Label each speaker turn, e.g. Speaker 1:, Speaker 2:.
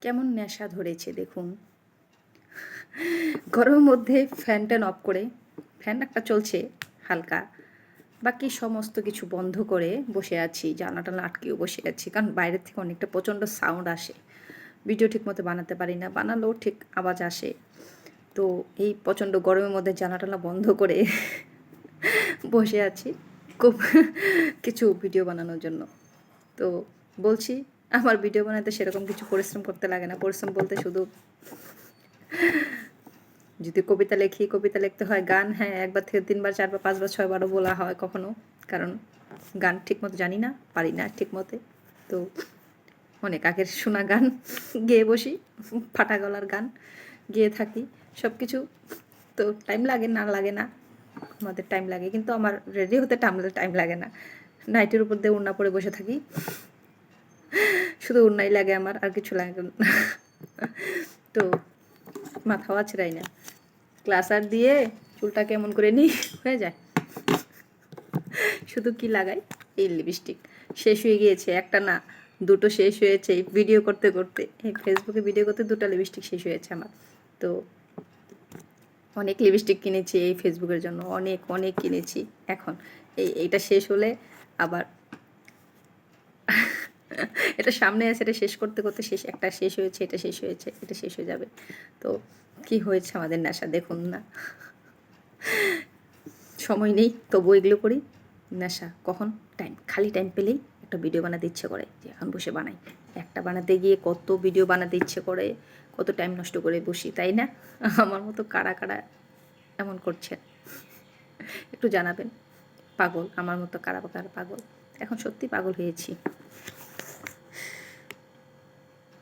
Speaker 1: কেমন নেশা ধরেছে দেখুন। গরমের মধ্যে ফ্যান ট্যান অফ করে, ফ্যান একটা চলছে হালকা, বাকি সমস্ত কিছু বন্ধ করে বসে আছি, জানলা টানলা আটকেও বসে আছি, কারণ বাইরের থেকে অনেকটা প্রচণ্ড সাউন্ড আসে। ভিডিও ঠিক মতো বানাতে পারি না, বানালেও ঠিক আওয়াজ আসে। তো এই প্রচণ্ড গরমের মধ্যে জানলা টানলা বন্ধ করে বসে আছি খুব কিছু ভিডিও বানানোর জন্য। তো বলছি, আমার ভিডিও বানাতে সেরকম কিছু পরিশ্রম করতে লাগে না। পরিশ্রম বলতে শুধু যদি কবিতা লিখি, কবিতা লিখতে হয়, গান হ্যাঁ 1 বার থেকে 3 বার 4 বার 5 বার 6 বারও বলা হয় কখনো, কারণ গান ঠিকমতো জানি না, পারি না ঠিকমতো। তো অনেক আগের শোনা গান গেয়ে বসি, ফাটা গলার গান গেয়ে থাকি সব কিছু। তো টাইম লাগে না, লাগে না, আমাদের টাইম লাগে, কিন্তু আমার রেডি হতে টাইম লাগে না। নাইটের উপর দিয়ে ওড়না পরে বসে থাকি, শুধু ওড়নাই লাগে আমার, আর কিছু লাগে না। তো মাথাও আছড়াই না, ক্লাসার দিয়ে চুলটা কেমন করে নিই হয়ে যায়। শুধু কি লাগাই, এই লিপস্টিক শেষ হয়ে গিয়েছে, একটা না দুটো শেষ হয়েছে এই ভিডিও করতে করতে। এই ফেসবুকে ভিডিও করতে 2টা লিপস্টিক শেষ হয়েছে আমার। তো অনেক লিপস্টিক কিনেছি এই ফেসবুকের জন্য, অনেক অনেক কিনেছি। এখন এইটা শেষ হলে আবার এটা সামনে আছে, এটা শেষ করতে করতে একটা শেষ হয়েছে, এটা শেষ হয়েছে, এটা শেষ হয়ে যাবে। তো কি হয়েছে আমাদের নেশা দেখুন না, সময় নেই তবু এগুলো করি। নেশা কখন, খালি টাইম পেলেই একটা ভিডিও বানাতে ইচ্ছে করে, যে এখন বসে বানাই। একটা বানাতে গিয়ে কত ভিডিও বানাতে ইচ্ছে করে, কত টাইম নষ্ট করে বসি, তাই না? আমার মতো কারা কারা এমন করছেন একটু জানাবেন। পাগল আমার মতো কারা কারা পাগল, এখন সত্যি পাগল হয়েছি।